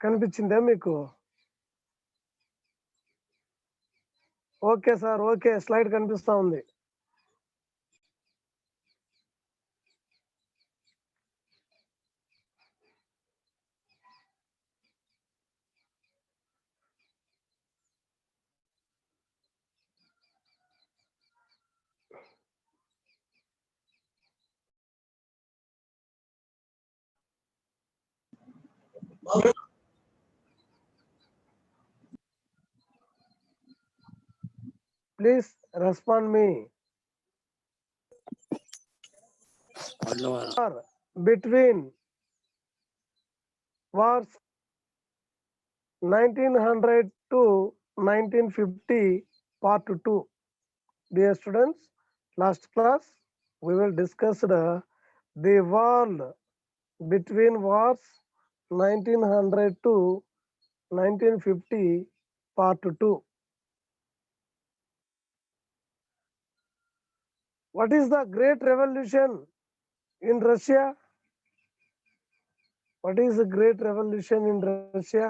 కనిపించిందా మీకు? Okay sir, okay, slide కనిపిస్తా ఉంది. Please respond me. Between wars 1900 to 1950 part 2. Dear students, last class we will discuss the world between wars 1900 to 1950 part 2. What is the Great Revolution in Russia? What is the Great Revolution in Russia?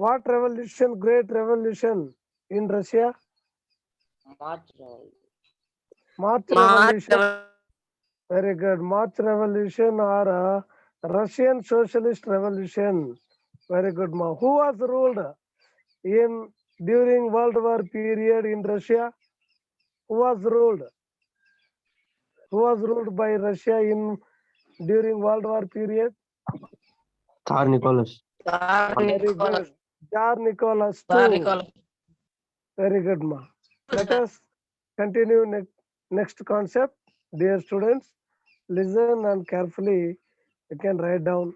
What revolution, Great Revolution in Russia? March Revolution. Very good. March Revolution or Russian Socialist Revolution. Very good, ma. Who was ruled in during World War period in Russia? Who was ruled? Who was ruled by Russia in during World War period? Tsar Nicholas. Very good. Tsar Nicholas II. Very good, ma. Let us continue next concept. Dear students, listen and carefully you can write down.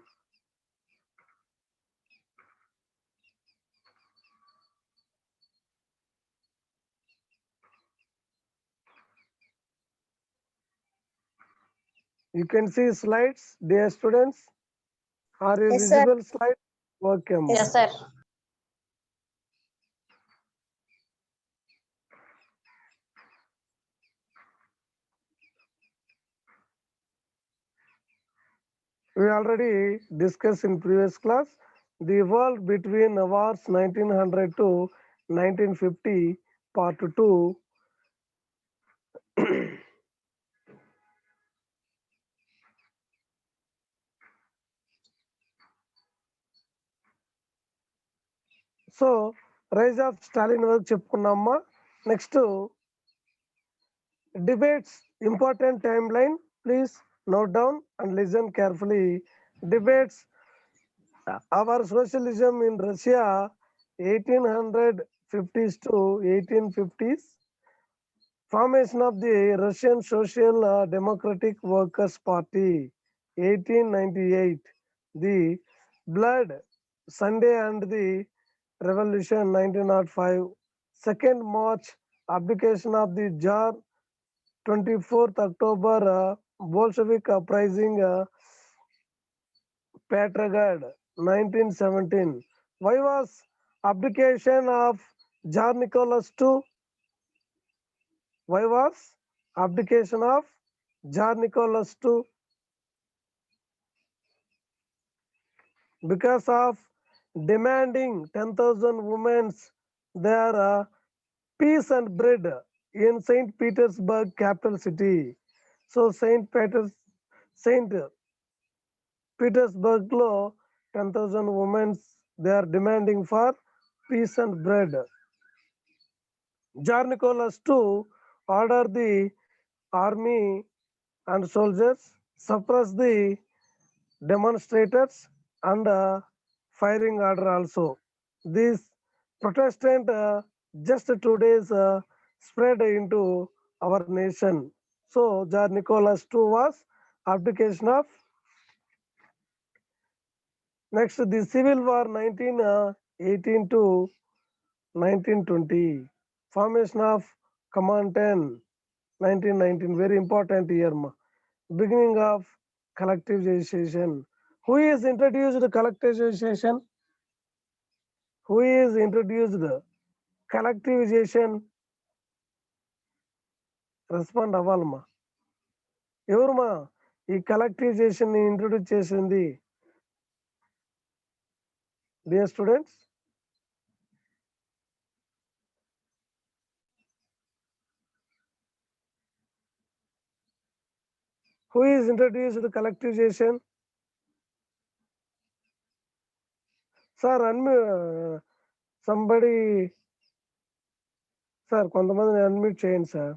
You can see slides, dear students. Are you Yes, sir. visible slide? Okay, ma. Yes, sir. We already discussed in previous class the world between wars 1900 to 1950 part 2. So rise of Stalin వరకు చెప్పుకున్నామా. Next debates, important timeline. Please note down and listen carefully. Debates our socialism in Russia 1850s to 1850s. Formation of the Russian Social Democratic Workers Party 1898. The Blood Sunday and the Revolution 1905. 2nd March abdication of the Tsar. 24th October Bolshevik uprising Petrograd 1917. Why was abdication of Tsar Nicholas II? Why was abdication of Tsar Nicholas II? Because of demanding 10,000 women their peace and bread in St. Petersburg, capital city. So St. Petersburg lo 10,000 women they are demanding for peace and bread. Tsar Nicholas II ordered the army and soldiers suppress the demonstrators and firing order also. This Protestant just 2 days spread into our nation. So Tsar Nicholas II was abdication of. Next, the Civil War 1918 to 1920. Formation of Command 10 1919. Very important year. Beginning of collectivization. Who is introduced collectivization? Who is introduced collectivization respond అవ్వాలమ్మా. ఎవరుమా ఈ collectivization ని introduce చేసింది? Dear students, who is introduced collectivization? Sir, somebody, sir, కొంతమందిని unmute చేయండి sir.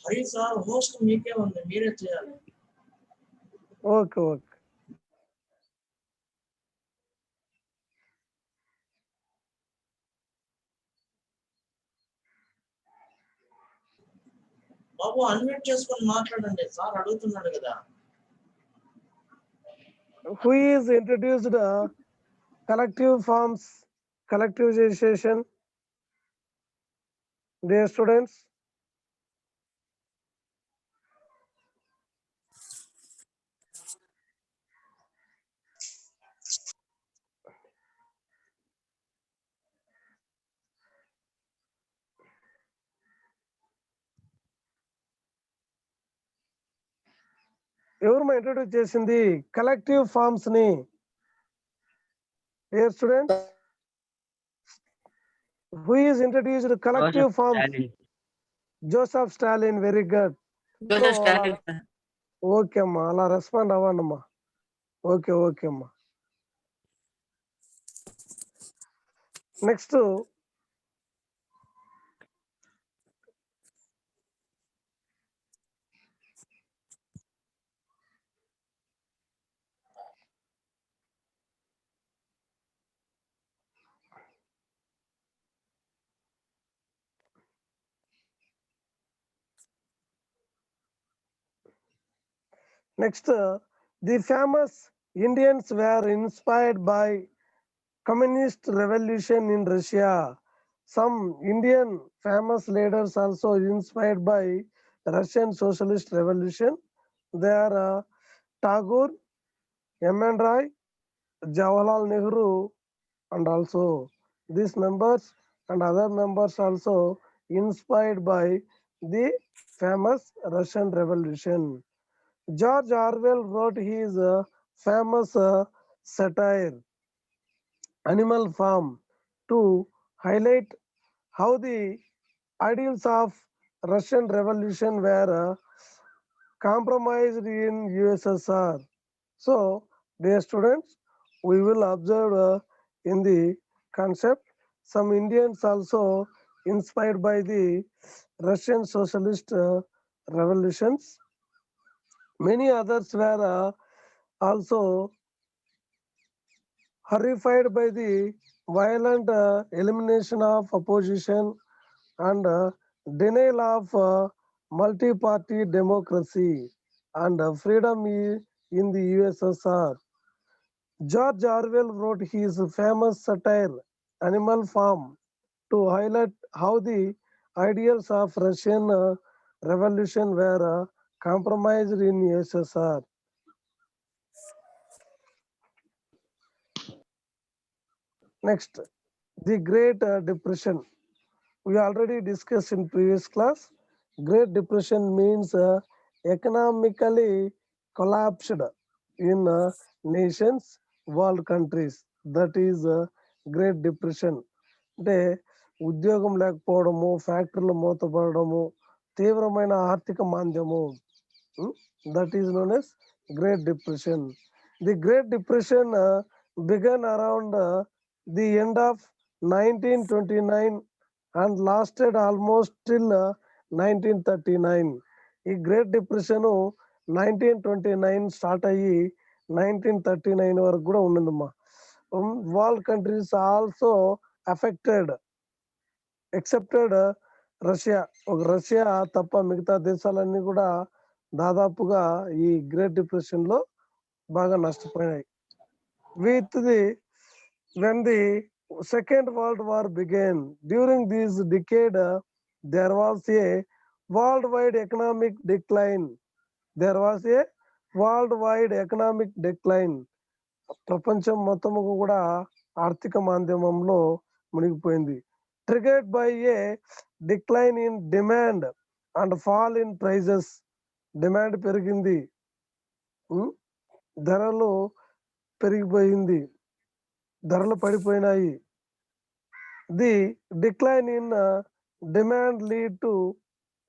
Hari sir, host మీకే ఉంది, మీరే చేయాలి. Okay okay. బాబు అన్మ్యూట్ చేసుకొని మాట్లాడండి, సార్ అడుగుతున్నాడు కదా. Who is introduced collective forms, collectivization? Dear students, ఎవరు ఇంట్రొడ్యూస్ చేసింది కలెక్టివ్ ఫార్మ్స్ ని? Dear students, who is introduced collective forms? Joseph Stalin. Very good. Okay అమ్మా, అలా రెస్పాండ్ అవ్వండి అమ్మా. ఓకే ఓకే అమ్మా. Next the famous Indians were inspired by communist revolution in Russia. Some Indian famous leaders also inspired by Russian socialist revolution. They are Tagore, M.N. Roy, Jawaharlal Nehru, and also these members and other members also inspired by the famous Russian revolution. George Orwell wrote his famous satire Animal Farm to highlight how the ideals of Russian revolution were compromised in USSR. So, dear students, we will observe in the concept some Indians also inspired by the Russian socialist revolutions. Many others were also horrified by the violent elimination of opposition and denial of multi-party democracy and freedom in the USSR. George Orwell wrote his famous satire Animal Farm to highlight how the ideals of Russian revolution were compromised in USSR. Next, the Great Depression. We already discussed in previous class. Great Depression means economically collapsed in nations, world countries. That is Great Depression. అంటే ఉద్యోగం లేకపోవడము, ఫ్యాక్టరీలు మూతపడము, తీవ్రమైన ఆర్థిక మాంద్యము. That is known as Great Depression. The Great Depression began around the end of 1929 and lasted almost till 1939. ఈ Great depression 1929 start అయ్యి 1939 వరకు కూడా ఉన్నదమ్మా. World countries also affected excepted Russia. ఒక రష్యా తప్ప మిగతా దేశాలన్నీ కూడా దాదాపుగా ఈ గ్రేట్ డిప్రెషన్ లో బాగా నష్టపోయాయి. With the when the Second World War began, during this decade, there was a worldwide economic decline. There was a worldwide economic decline. ప్రపంచం మొత్తము కూడా ఆర్థిక మాంద్యమంలో మునిగిపోయింది. Triggered by a decline in demand and fall in prices. Demand పెరిగింది, ధరలు పెరిగిపోయింది, ధరలు పడిపోయినాయి. The decline in demand lead to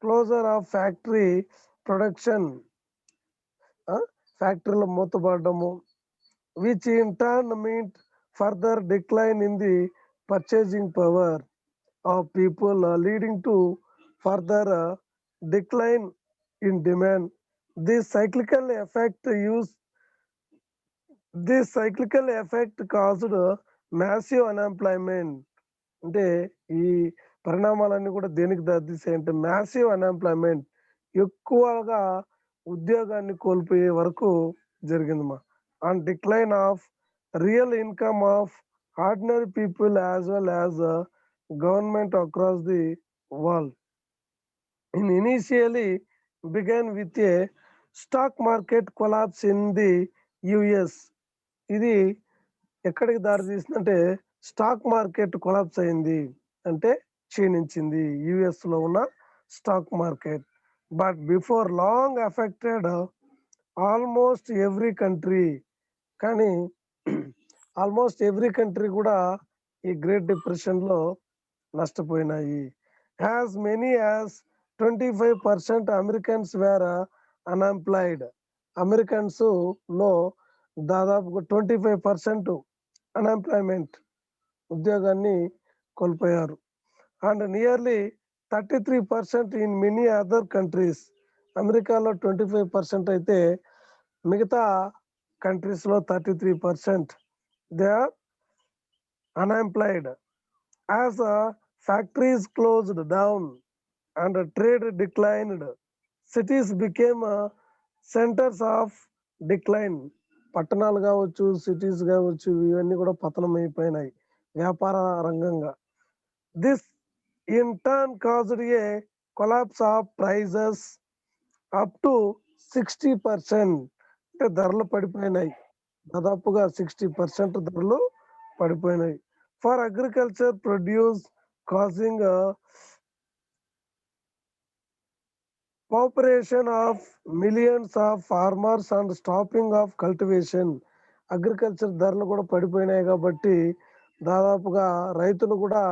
closure of factory production. ఫ్యాక్టరీలు మూతపడము, which in turn meant further decline in the purchasing power of people, leading to further decline in demand. This cyclical effect caused massive unemployment. అంటే ఈ పరిణామాలన్నీ కూడా దేనికి దారితీసాయి అంటే massive unemployment, ఎక్కువగా ఉద్యోగాన్ని కోల్పోయే వరకు జరిగిందమ్మా. And decline of real income of ordinary people as well as government across the world. Initially began with a stock market collapse in the US. ఇది ఎక్కడికి దారి తీసిందంటే స్టాక్ మార్కెట్ కొలాప్స్ అయింది, అంటే క్షీణించింది యుఎస్ లో ఉన్న stock market. But before long affected almost every country. కానీ almost every country కూడా ఈ గ్రేట్ డిప్రెషన్ లో నష్టపోయినాయి. As many as 25% Americans were unemployed. Americans లో దాదాపు 25% అన్ఎంప్లాయ్మెంట్, ఉద్యోగాన్ని కోల్పోయారు. And nearly 33% in many other countries. అమెరికాలో 25% అయితే మిగతా కంట్రీస్ లో 33% they are unemployed. As factories closed down and trade declined, cities became centers of decline. పట్టణాలు కావచ్చు, సిటీస్ కావచ్చు, ఇవన్నీ కూడా పతనం అయిపోయినాయి వ్యాపార రంగంగా. This in turn caused a collapse of prices up to 60%. అంటే ధరలు పడిపోయినాయి, దాదాపుగా 60% ధరలు పడిపోయినాయి. For agriculture produce causing population of millions of farmers and stopping of cultivation. Agriculture ధరలు కూడా పడిపోయినాయి కాబట్టి దాదాపుగా రైతులు కూడా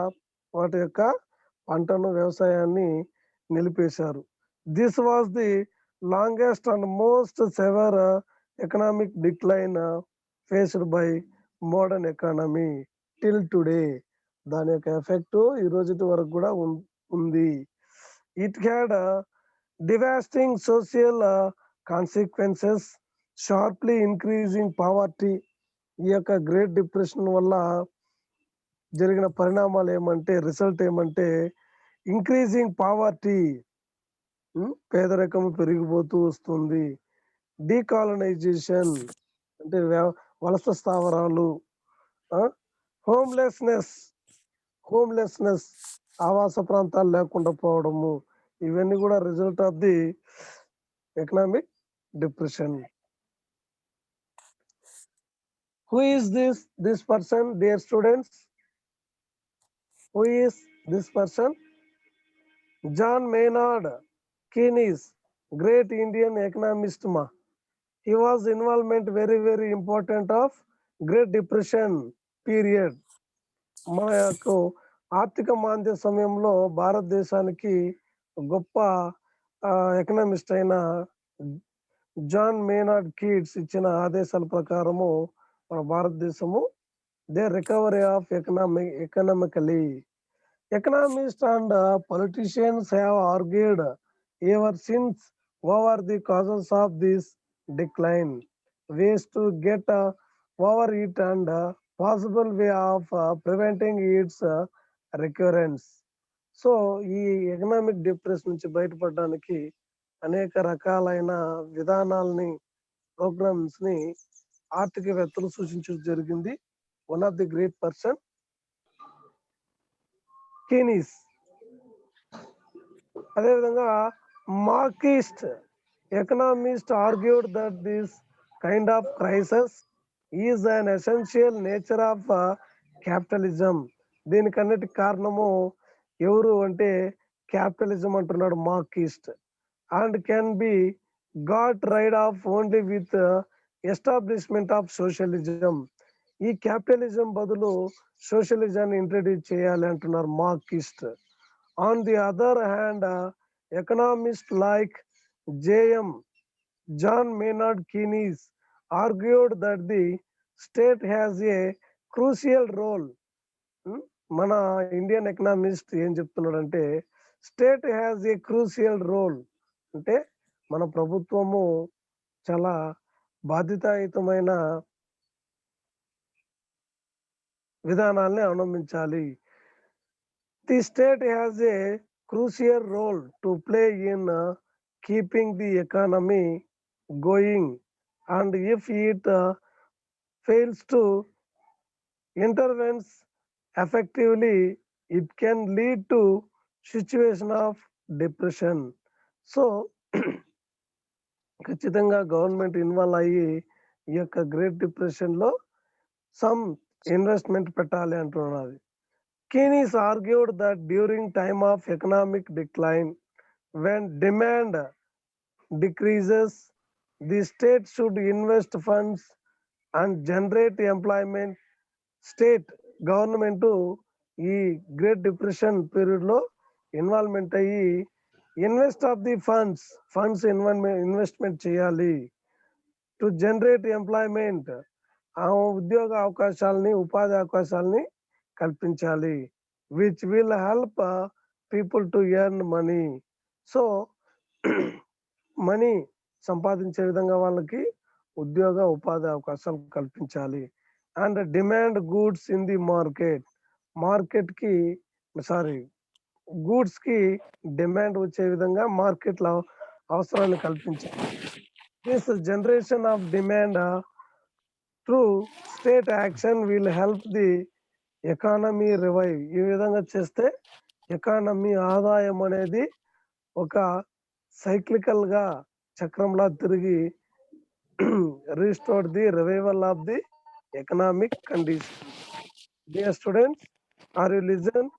వాటి యొక్క పంటను, వ్యవసాయాన్ని నిలిపేశారు. This was the longest and most severe economic decline faced by modern economy till today. దాని యొక్క ఎఫెక్ట్ ఈ రోజు వరకు కూడా ఉంది. It had devastating social consequences, sharply increasing poverty. ఈ యొక్క గ్రేట్ డిప్రెషన్ వల్ల జరిగిన పరిణామాలు ఏమంటే, రిజల్ట్ ఏమంటే ఇంక్రీజింగ్ పావర్టీ, పేదరికం పెరిగిపోతూ వస్తుంది. డీకాలనైజేషన్ అంటే వలస స్థావరాలు, హోమ్లెస్నెస్ ఆవాస ప్రాంతాలు లేకుండా పోవడము, ఇవన్నీ కూడా result of the economic depression. Who is this person, dear students? Who is this person? John Maynard Keynes, great Indian economist ma. He was involvement very important of Great Depression period. మన యొక్క ఆర్థిక మాంద్య సమయంలో భారతదేశానికి గొప్ప economist అయిన John Maynard Keats ఇచ్చిన ఆదేశాల ప్రకారము మన భారతదేశము they recovery of economically. Economist and politicians have argued ever since over the causes of this decline, ways to get over it and possible way of preventing it's recurrence. So ఈ economic depression నుంచి బయటపడడానికి అనేక రకాలైన విధానాలని, programmes ని ఆర్థికవేత్తలు సూచించడం జరిగింది. One of the great person Keynes. అదేవిధంగా Marxist economist argued that this kind of crisis is an essential nature of capitalism. దీనికన్నిటి కారణము ఎవరు అంటే క్యాపిటలిజం అంటున్నాడు Marxist. And can be got rid of only with establishment of socialism. ఈ capitalism బదులు సోషలిజాన్ని introduce చేయాలి అంటున్నారు Marxist. On the other hand economist like JM John Maynard Keynes argued that the state has a crucial role. మన Indian economist ఏం చెప్తున్నాడంటే state has a crucial role అంటే మన ప్రభుత్వము చాలా బాధ్యతాయుతమైన విధానాల్ని అవలంబించాలి. The state has a crucial role to play in keeping the economy going, and if it fails to intervene effectively, it can lead to situation of depression. So ఖచ్చితంగా government involve అయ్యి ఈ యొక్క గ్రేట్ డిప్రెషన్ లో some investment పెట్టాలి అంటున్నది. Keynes argued that during time of economic decline, when demand decreases, the state should invest funds and generate employment. State government ఈ Great depression period లో involvement అయ్యి invest of the funds investment చేయాలి. To generate employment, ఆ ఉద్యోగ అవకాశాలని ఉపాధి అవకాశాలని కల్పించాలి. Which will help people to earn money. So money సంపాదించే విధంగా వాళ్ళకి ఉద్యోగ ఉపాధి అవకాశాలు కల్పించాలి. And demand goods in the market కి గూడ్స్ కి డిమాండ్ వచ్చే విధంగా మార్కెట్ లో అవసరాన్ని కల్పించాలి. This generation of demand through state action will help the economy revive. ఈ విధంగా చేస్తే ఎకానమీ ఆదాయం అనేది ఒక సైక్లికల్ గా చక్రంలా తిరిగి restore the revival of the economic condition. Dear students, are you listen?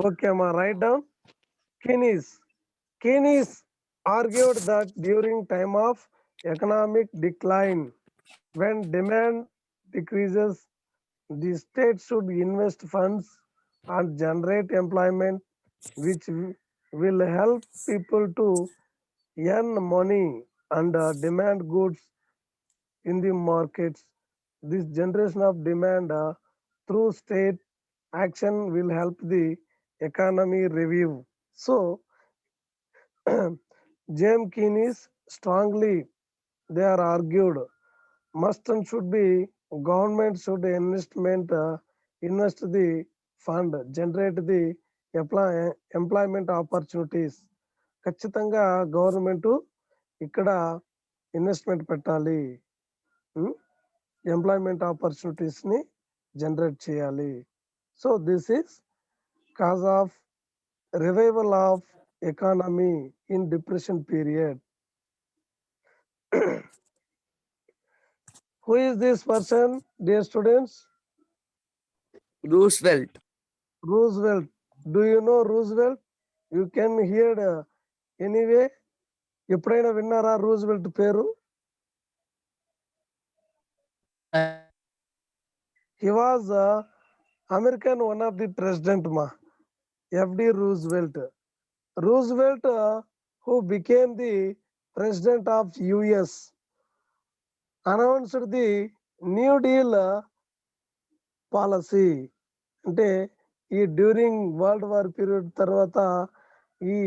Okay, ma, write down. Keynes argued that during time of economic decline, when demand decreases, the state should invest funds and generate employment, which will help people to earn money and demand goods in the markets. This generation of demand through state action will help the economy revive. So, James Keynes strongly they are argued must and should be government should invest the fund, generate the employment opportunities. ఖచ్చితంగా government ఇక్కడ investment పెట్టాలి, employment opportunities ని generate చేయాలి. So this is cause of revival of economy in depression period. Who is this person, dear students? Roosevelt. Do you know Roosevelt? You can hear anyway. ఎప్పుడైనా విన్నారా Roosevelt పేరు? He was American one of the president FD Roosevelt who became the president of US announced the New Deal policy. అంటే ఈ during world war period తర్వాత ఈ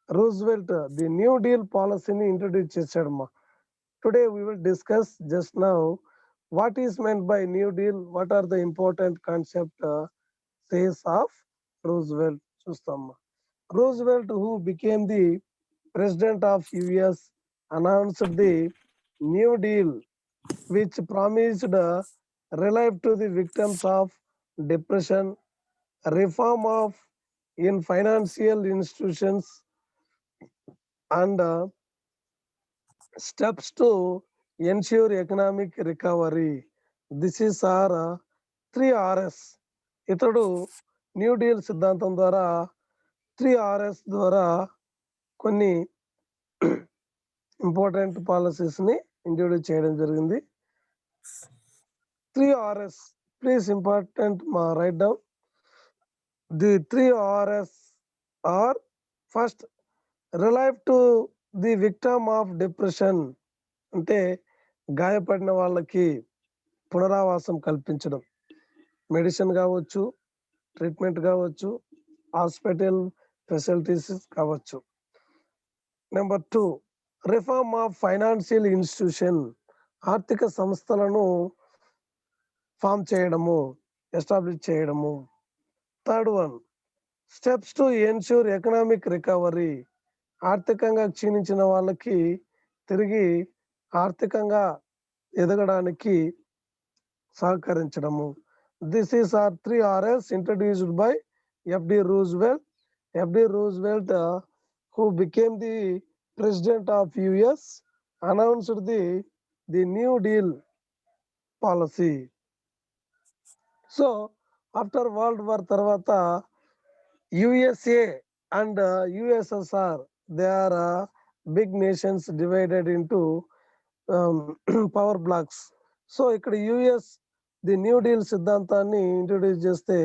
Roosevelt the new deal పాలసీని introduce చేశాడమ్మా. Today we will discuss just now what is meant by New Deal, what are the important concept says of Roosevelt. చూస్తామ్మా. Roosevelt, who became the president of US, announced the New Deal, which promised relief to the victims of depression, reform of in financial institutions, and Steps to ensure economic recovery. This is our 3Rs. ఇతడు new deal సిద్ధాంతం ద్వారా 3Rs ద్వారా కొన్ని important policies ని introduce చేయడం జరిగింది. 3Rs, please important right down. The 3Rs are: first, relief to the victim of depression, అంటే గాయపడిన వాళ్ళకి పునరావాసం కల్పించడం. మెడిసిన్ కావచ్చు, ట్రీట్మెంట్ కావచ్చు, హాస్పిటల్ ఫెసిలిటీస్ కావచ్చు. Number 2, reform of financial institution, ఆర్థిక సంస్థలను ఫామ్ చేయడము, ఎస్టాబ్లిష్ చేయడము. Third one, steps to ensure economic recovery, ఆర్థికంగా క్షీణించిన వాళ్ళకి తిరిగి ఆర్థికంగా ఎదగడానికి సహకరించడము. This is our 3Rs introduced by F.D. Roosevelt. F.D. Roosevelt, who became the president of US, announced the New Deal policy. So, after World War తర్వాత USA and USSR, they are big nations divided into power blocks. So ఇక్కడ US the new deal సిద్ధాంతాన్ని introduce చేస్తే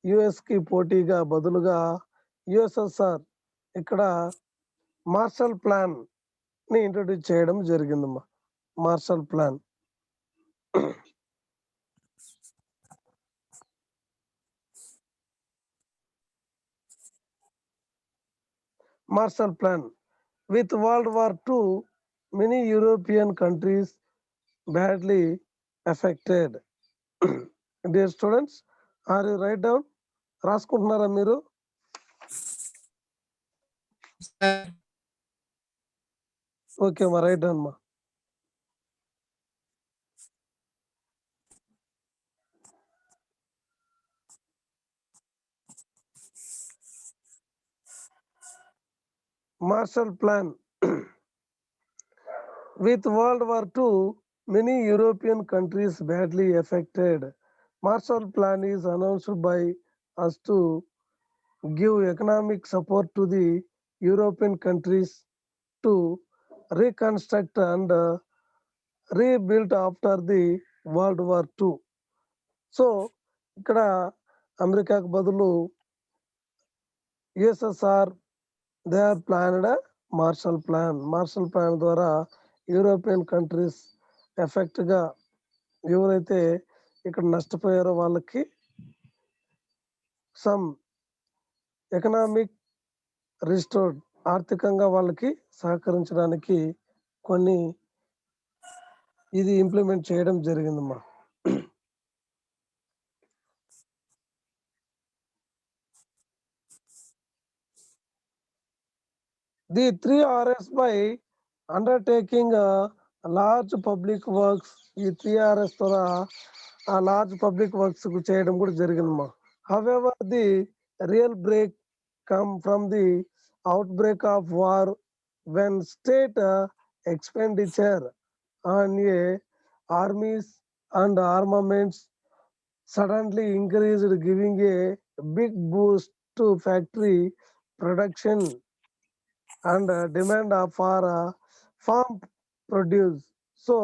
US కి పోటీగా బదులుగా USSR ఇక్కడ martial plan ని introduce చేయడం జరిగిందమ్మా. Marshall plan. Marshall Plan. With World War II, many European countries badly affected. Dear students, are you write down? రాసుకుంటున్నారా మీరు? ఓకే మా, రైట్ డౌన్ మా. Marshall Plan. With World War II, many European countries badly affected. Marshall Plan is announced by us to give economic support to the European countries to reconstruct and rebuild after the World War II. So ఇక్కడ అమెరికాకు బదులు USSR they are planned Marshall plan. Marshall plan ద్వారా European countries effect గా ఎవరైతే ఇక్కడ నష్టపోయారో వాళ్ళకి some economic restored, ఆర్థికంగా వాళ్ళకి సహకరించడానికి కొన్ని ఇది ఇంప్లిమెంట్ చేయడం జరిగిందమ్మా. The 3Rs by undertaking large public works, ఈ 3Rs ద్వారా ఆ లార్జ్ పబ్లిక్ వర్క్స్ చేయడం కూడా జరిగిందమ్మా. However, the real break come from the outbreak of war, when state expenditure on armies and armaments suddenly increased, giving a big boost to factory production and demand for farm produce. So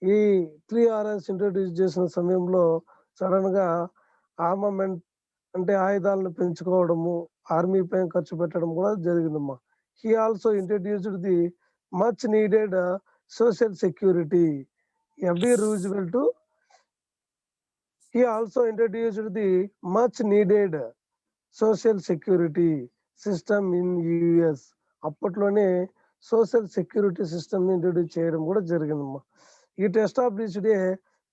ఈ 3Rs introduce చేసిన సమయంలో sudden గా armament అంటే ఆయుధాలను పెంచుకోవడము, army పై ఖర్చు పెట్టడం కూడా జరిగిందమ్మా. He also introduced the much needed social security. FD Roosevelt he also introduced the much needed social security system in US. అప్పట్లోనే సోషల్ సెక్యూరిటీ సిస్టమ్ ని ఇంట్రొడ్యూస్ చేయడం కూడా జరిగిందమ్మా. It established a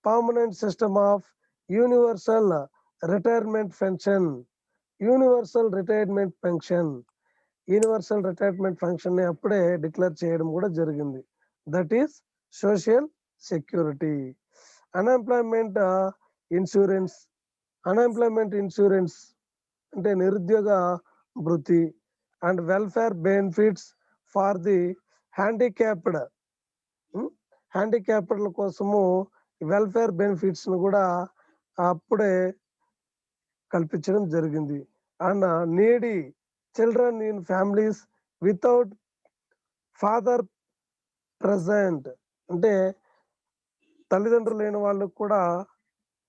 permanent system of universal retirement pension. Universal retirement pension, universal retirement pension ని అప్పుడే declare చేయడం కూడా జరిగింది. That is social security. Unemployment insurance. Unemployment insurance అంటే నిరుద్యోగ భృతి and welfare benefits for the handicapped హ్యాండిక్యాప్డ్ల కోసము వెల్ఫేర్ బెనిఫిట్స్ ను కూడా అప్పుడే కల్పించడం జరిగింది. And needy children in families without father present, అంటే తల్లిదండ్రులు లేని వాళ్ళకు కూడా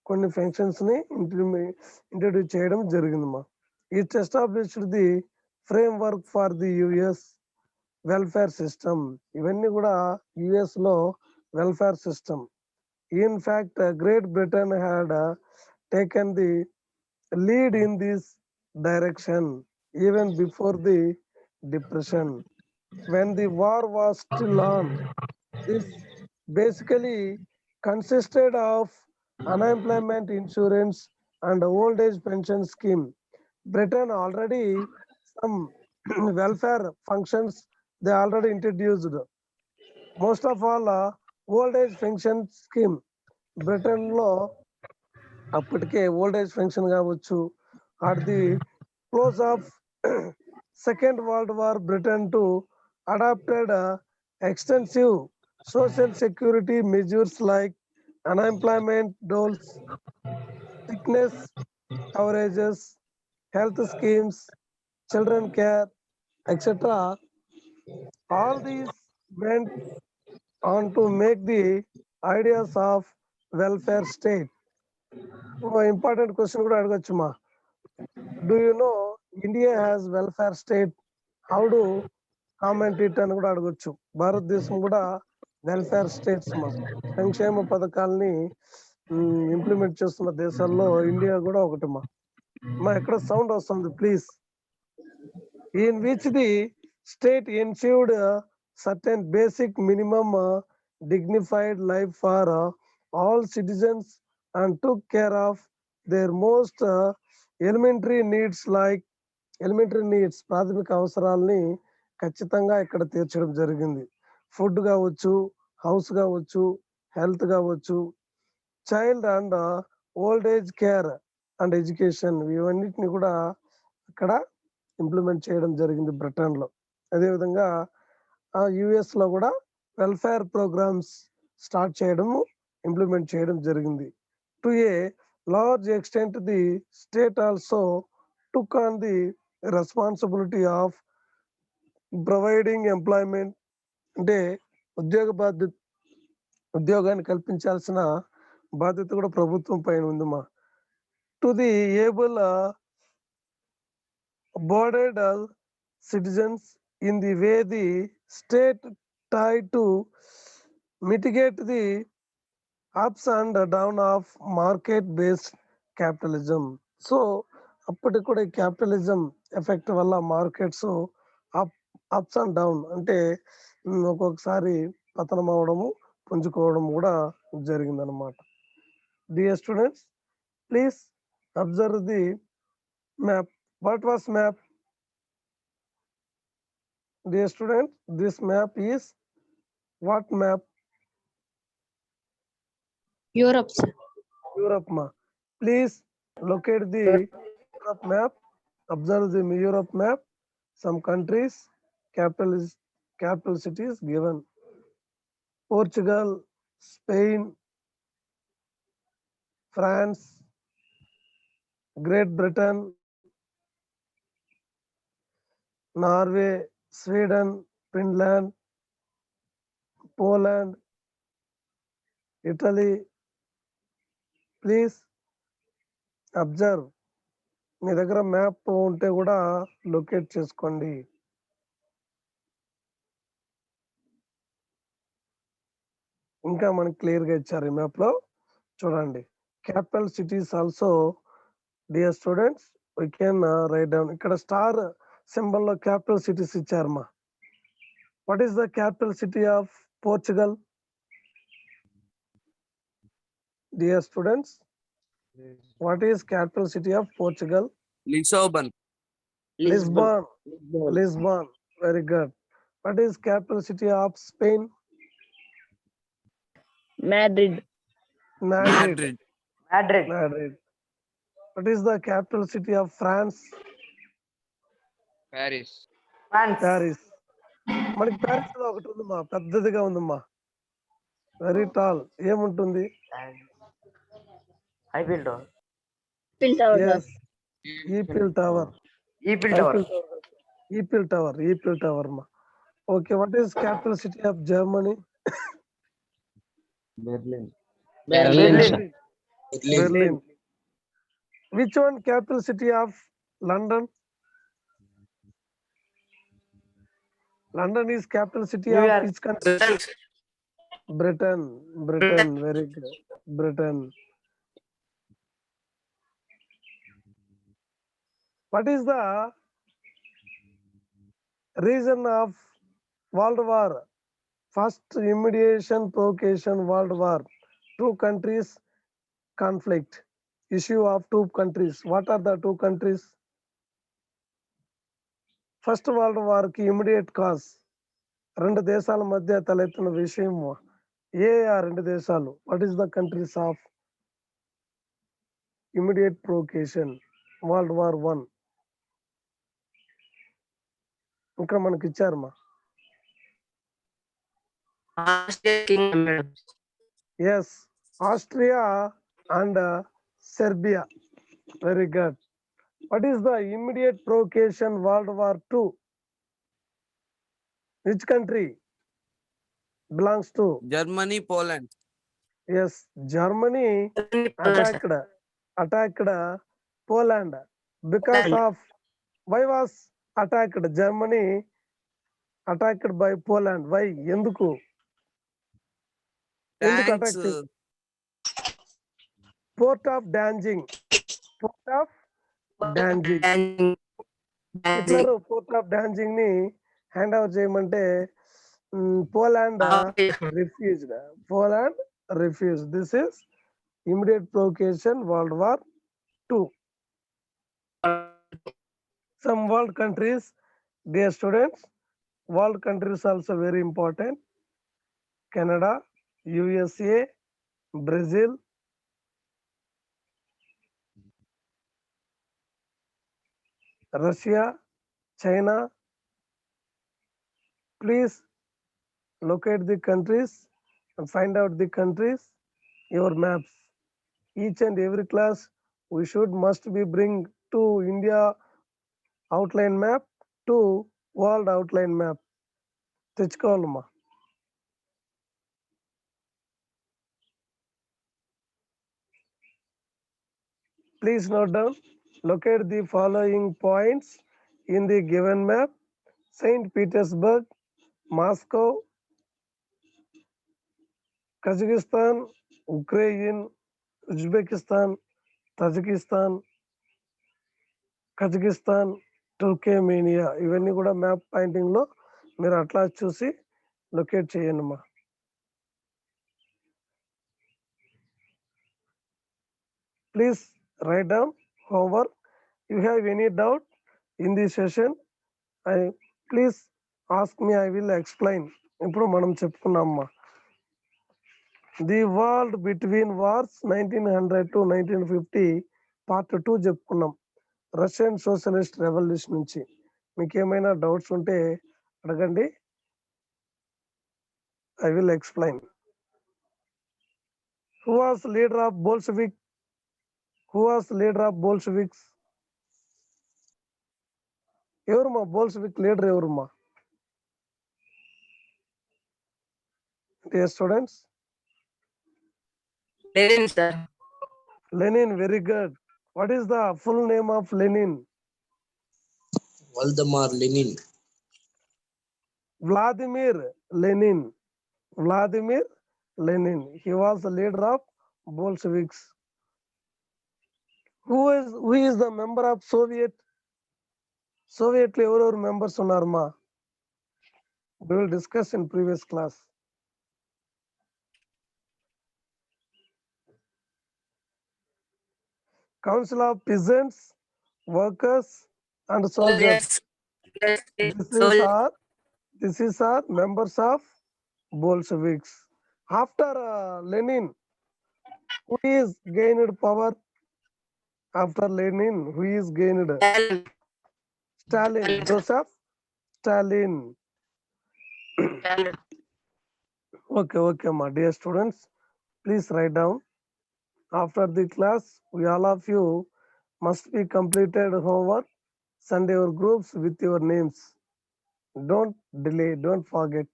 కొన్ని పెన్షన్స్ ని ఇంట్రడ్యూస్ చేయడం జరిగిందమ్మా. It's established the frame work for the US welfare system. ఇవన్నీ కూడా యుఎస్ లో welfare system. In fact great Britain had taken the lead in this direction even before the depression. When the war was still on, this basically consisted of unemployment insurance and old age pension scheme. Britain already some welfare functions they already introduced. Most of all old age pension scheme Britain లో అప్పటికే old age pension కావచ్చు. At the close of second world war Britain to adapted extensive social security measures like unemployment doles, sickness coverages, health schemes, children care, etc. All these went on to make the ideas of welfare state. Important question కూడా అడగచ్చు మా. Do you know India has welfare state, how do comment it అని కూడా అడగచ్చు. భారతదేశం కూడా welfare states మా, సంక్షేమ పథకాలని ఇంప్లిమెంట్ చేస్తున్న దేశాల్లో ఇండియా కూడా ఒకటి మా. ఎక్కడ సౌండ్ వస్తుంది please. In which the state ensured certain basic minimum dignified life for all citizens and took care of their most elementary needs like ప్రాథమిక అవసరాలని ఖచ్చితంగా ఇక్కడ తీర్చడం జరిగింది. ఫుడ్ కావచ్చు, హౌస్ కావచ్చు, హెల్త్ కావచ్చు, child and old age care and education, ఇవన్నిటిని కూడా అక్కడ ఇంప్లిమెంట్ చేయడం జరిగింది బ్రిటన్ లో. అదేవిధంగా యుఎస్ లో కూడా వెల్ఫేర్ ప్రోగ్రామ్స్ స్టార్ట్ చేయడము, ఇంప్లిమెంట్ చేయడం జరిగింది. To a large extent the state also took on the responsibility of providing employment, అంటే ఉద్యోగాన్ని కల్పించాల్సిన బాధ్యత కూడా ప్రభుత్వం పైన ఉందమ్మా. To the able boarded citizens in the way the state tried to mitigate the ups and down of market based capitalism. So అప్పటికి కూడా క్యాపిటలిజం ఎఫెక్ట్ వల్ల మార్కెట్స్ అప్స్ అండ్ డౌన్, అంటే ఒక్కొక్కసారి పతనం అవడము, పుంజుకోవడం కూడా జరిగిందనమాట. Dear students, please observe the map. What was map? Dear student, this map is what map? Europe, sir. Europe ma. Please locate the Europe map. Observe the Europe map. Some countries, capital cities given: Portugal, Spain, France, Great Britain, Norway, Sweden, Finland, Poland, Italy. Please observe. మీ దగ్గర map ఉంటే కూడా locate చేసుకోండి. ఇంకా మనకి clear గా ఇచ్చారు ఈ మ్యాప్ లో, చూడండి. Capital cities also, dear students, we can write down. ఇక్కడ స్టార్ సింబల్ లో క్యాపిటల్ సిటీస్ ఇచ్చారమ్మా. What is the capital city of Portugal? Dear students, what is capital city of Portugal? Lisbon. Lisbon. Very good. What is capital city of Spain? Madrid. Madrid. What is the capital city of France? Paris. మనకి Paris లో ఒకటి ఉందమ్మా, పెద్దదిగా ఉందమ్మా. Very tall ఏముంటుంది? Eiffel tower. Phil Tower, sir. Yes, Eiffel tower. Eiffel tower. Eiffel tower మా. Okay, what is capital city of Germany? Berlin. Berlin. Berlin. Which one capital city of London? London is capital city New of York. which country? Britain. Britain. Very good. Britain. What is the reason of World War? First immediation provocation World War. Two countries conflict. Issue of two countries. What are the two countries? First world war కి immediate cause, రెండు దేశాల మధ్య తలెత్తిన విషయం ఏ ఆ రెండు దేశాలు? What is the countries of immediate provocation world war 1? ఇక్కడ మనకి ఇచ్చారమ్మా. Yes, Austria and Serbia. Very good. What is the immediate provocation world war 2? Which country belongs to? Germany, Poland. Yes, Germany attacked Poland because of, why was attacked Germany attacked by Poland? Why? ఎందుకు Tanks. attack? Port of Danzig. Hitler port of Danzig ని hand over చేయమంటే Poland refused. This is immediate provocation World War 2. Some world countries, dear students, world countries also very important. Canada, USA, Brazil, Russia, China. Please locate the countries and find out the countries, your maps. Each and every class we must be bring to India outline map to world outline map. తెచ్చుకోవాలమ్మా. Please note down, locate the following points in the given map: St. Petersburg, Moscow, Kazakhstan, Ukraine, Uzbekistan, Tajikistan, Turkmenia. ఇవన్నీ కూడా map pointing లో మీరు అట్లా చూసి locate చేయండి అమ్మా. Please write down homework. You have any doubt in this session, please ask me, I will explain. ఇప్పుడు మనం చెప్పుకున్నామమ్మా, the world between wars 1900 to 1950 part 2 చెప్పుకున్నాం, రష్యన్ సోషలిస్ట్ రెవల్యూషన్ నుంచి. మీకు ఏమైనా డౌట్స్ ఉంటే అడగండి, I will explain. Who was leader of Bolsheviks? ఎవరుమా బోల్షెవిక్ లీడర్ ఎవరుమా? Students, Lenin, sir. Lenin. Very good. What is the full name of Lenin? Valdemar Lenin. Vladimir Lenin. He was the leader of Bolsheviks. Who is the member of Soviet లో ఎవరెవరు members ఉన్నారమ్మా? We will discuss in previous class. Council of Peasants, Workers and Soldiers. This is our members of Bolsheviks. After Lenin, who is gained power? After Lenin, who is gained? Stalin. Joseph Stalin. Okay, my dear students, please write down. After the class, we all of you must be completed homework. Send your groups with your names. Don't delay, don't forget.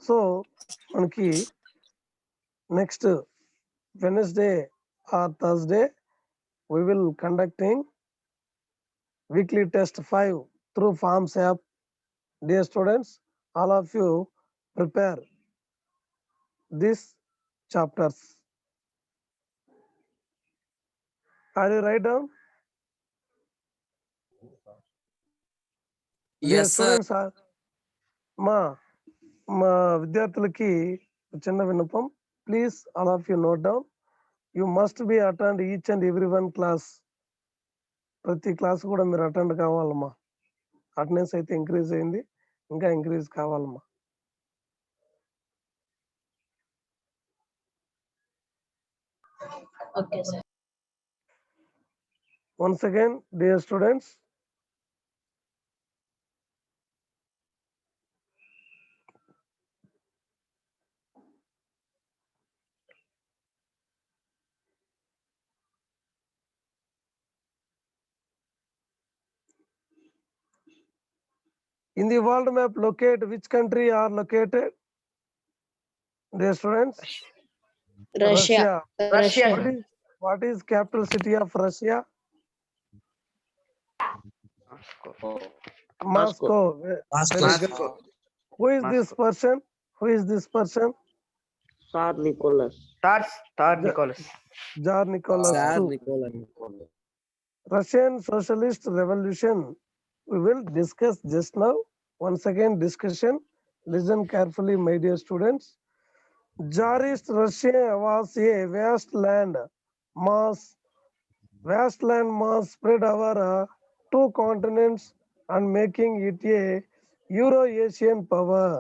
So, మనకి next Wednesday or Thursday, we will conducting weekly test 5 through Forms app. Dear students, all of you prepare these chapters. Are you write down? Dear Yes, sir. students, మా మా విద్యార్థులకి చిన్న విన్నపం, please all of you note down. You must be attend each and every one class. ప్రతి class కూడా మీరు attend కావాలమ్మా. Attendance అయితే ఇంక్రీజ్ అయింది, ఇంకా ఇంక్రీజ్ కావాలమ్మా. Okay, sir. Once again, dear students, in the world map, locate which country are located? Dear students, Russia. Russia. What is capital city of Russia? Moscow. Very good. Who is this person? Who is this person? Tsar Nicholas. Tsar Nicholas. Tsar Nicholas Sir II. Nicholas. Russian Socialist Revolution. We will discuss just now. Once again, discussion. Listen carefully, my dear students. Tsarist Russia was a vast land mass spread over 2 continents and making it a Euro-Asian power.